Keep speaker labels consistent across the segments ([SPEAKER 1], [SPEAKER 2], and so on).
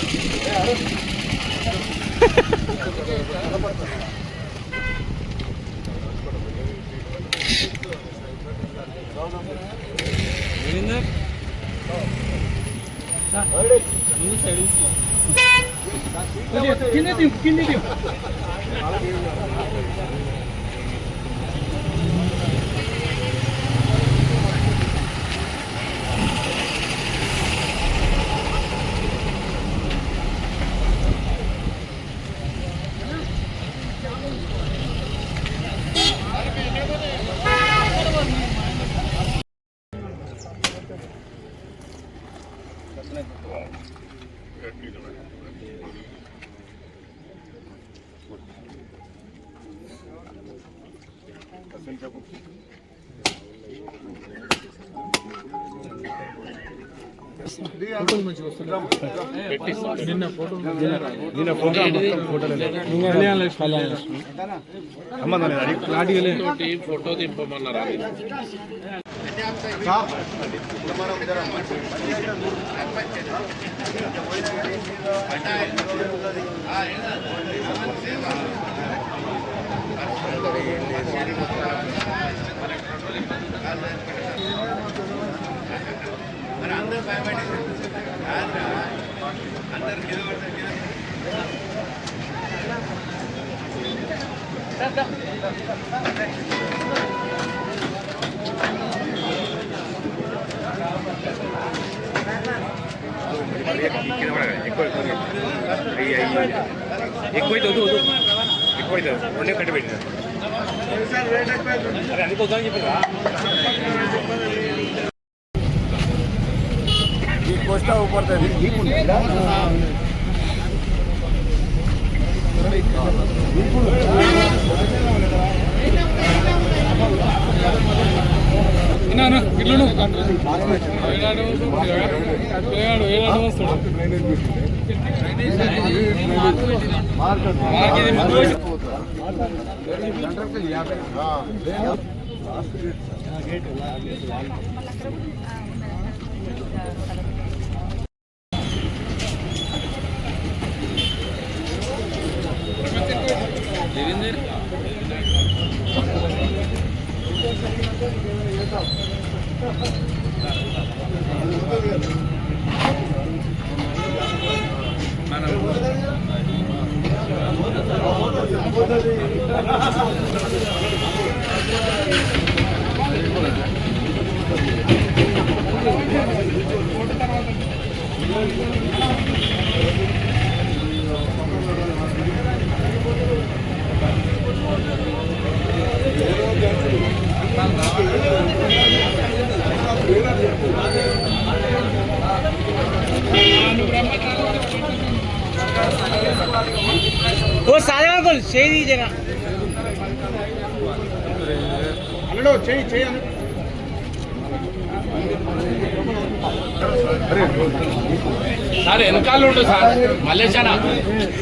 [SPEAKER 1] కింద
[SPEAKER 2] ఫోటో దింపమన్నారా? అందరూ భయపడి అందరు ఎక్కువైతే ఎక్కువైతే రెండే కట్టి పెట్టినారు. అందుకు వద్దామని చెప్పారా? ఈ కోస్తా ఊపడుతుంది
[SPEAKER 3] वो सारे को सही दीजिएगा
[SPEAKER 1] हेलो चाहिए
[SPEAKER 2] సార్ వెనకాల ఉండు సార్ మల్లేశానా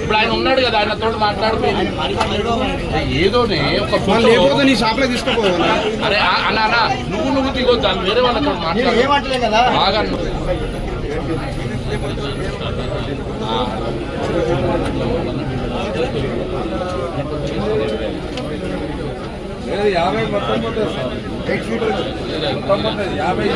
[SPEAKER 2] ఇప్పుడు ఆయన ఉన్నాడు కదా ఆయన తోడు మాట్లాడుకోండి ఏదోనే ఒక
[SPEAKER 1] లేకపోతే నీ షాప్ లో తీసుకోపోవాలి.
[SPEAKER 2] అరే అన్నా నువ్వు దిగొద్దు వేరే వాళ్ళతో మాట్లాడు బాగా
[SPEAKER 1] యాభై మొత్తం పోతుంది సార్. 8 ఫీట్ మొత్తం పోతుంది 50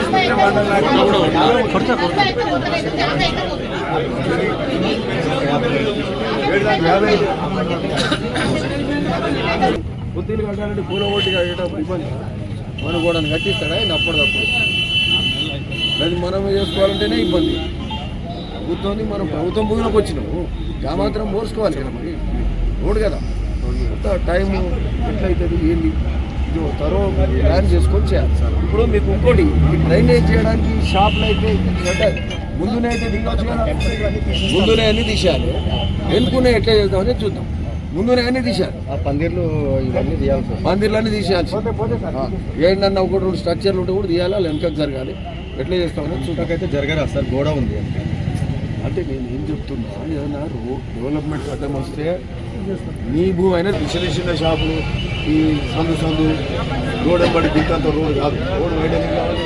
[SPEAKER 1] బుద్ధిలు కట్టాలంటే పూల ఓటి కట్టేటప్పుడు ఇబ్బంది. మనం కూడా కట్టిస్తాడా అప్పటికప్పుడు అది మనం చేసుకోవాలంటేనే ఇబ్బంది. ప్రభుత్వాన్ని మనం ప్రభుత్వం భూమిలోకి వచ్చినాము ఆ మాత్రం మోసుకోవాలి కదా. మరి రోడ్ కదా టైము ఎట్లయితుంది ఏంటి ఇది తరో ప్లాన్ చేసుకొని చేయాలి సార్. ఇప్పుడు మీకు ఇంకోటి ఈ డ్రైనేజ్ చేయడానికి షాప్లు అయితే ముందునే అయితే దిగవచ్చు కదా. ముందునే అన్నీ తీసేయాలి. వెనుకునే ఎట్లా చేద్దామని చూద్దాం. ముందునే అన్నీ తీసేయాలి. పందిర్లు ఇవన్నీ తీయాలి సార్. పందిర్లన్నీ తీసేయాలి. ఏంటన్నా ఒకటి 2 స్ట్రక్చర్లు ఉంటే కూడా తీయాలి. వాళ్ళు వెనకకు జరగాలి. ఎట్లా చేస్తామని చూడకైతే జరగాలి సార్. గోడ ఉంది అంటే నేను ఏం చెప్తున్నా, ఏదైనా డెవలప్మెంట్ అడ్డం వస్తే నీ భూమి అయినా చిన్న చిన్న షాపులు ఈ సందు రోడ్ ఎంబడి దిక్కంత రోడ్ కాదు. రోడ్ వైడనింగ్ కావాలి,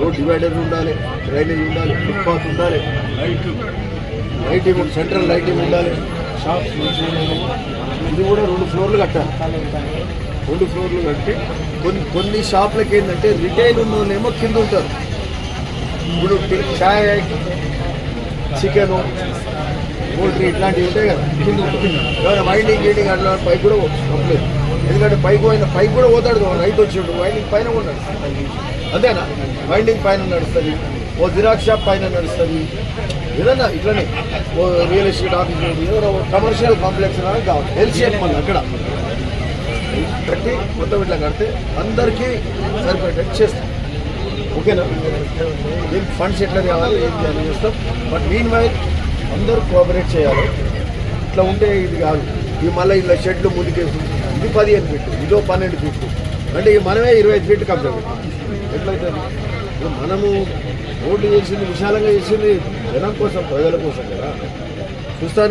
[SPEAKER 1] రోడ్ డివైడర్ ఉండాలి, డ్రైనేజ్ ఉండాలి, ఫుట్పాత్ ఉండాలి, లైట్లు లైటింగ్ సెంట్రల్ లైటింగ్ ఉండాలి, షాప్స్ మంచిగా ఉండాలి. ఇది కూడా 2 ఫ్లోర్లు కట్టాలి. 2 ఫ్లోర్లు కట్టి కొన్ని షాపులకి ఏంటంటే రిటైల్ ఉన్న వాళ్ళేమో కింద ఉంటారు. ఇప్పుడు చాయ్, చికెను, పోల్ట్రీ ఇట్లాంటివి ఉంటాయి కదా, కింద ఉంటుంది. ఏమైనా వైండింగ్ గీడింగ్ అట్లా పైకి కూడా తప్పలేదు. ఎందుకంటే పైకి కూడా పోతాడు రైతు వచ్చినప్పుడు వైండింగ్ పైన కూడా నడుస్తుంది. అంతేనా? వైండింగ్ పైన నడుస్తుంది, ఓ జిరాక్స్ షాప్ పైన నడుస్తుంది. ఏదన్నా ఇట్లనే ఓ రియల్ ఎస్టేట్ ఆఫీస్ ఏదైనా కమర్షియల్ కాంప్లెక్స్ కావాలి. హెల్త్ షేప్ మళ్ళీ అక్కడ కట్టి మొత్తం ఇట్లా కడితే అందరికీ సరిపోయేటట్టు చేస్తాం. ఓకేనా? దీనికి ఫండ్స్ ఎట్లా కావాలి ఏం చేయాలి చేస్తాం. బట్ మీన్ వైల్ అందరూ కోఆపరేట్ చేయాలి. ఇట్లా ఉంటే ఇది కాదు. ఇవి మళ్ళీ ఇలా షెడ్లు ముందుకేసి ఇది 15 ఫీట్లు, ఇదో 12 ఫీట్లు, అంటే మనమే 25 ఫీట్లు కంప్లీట్ పెట్టాం. ఎట్లయితుంది? మనము రోడ్లు చేసింది విశాలంగా చేసింది జనం కోసం, ప్రజల కోసం కదా. చూస్తాను.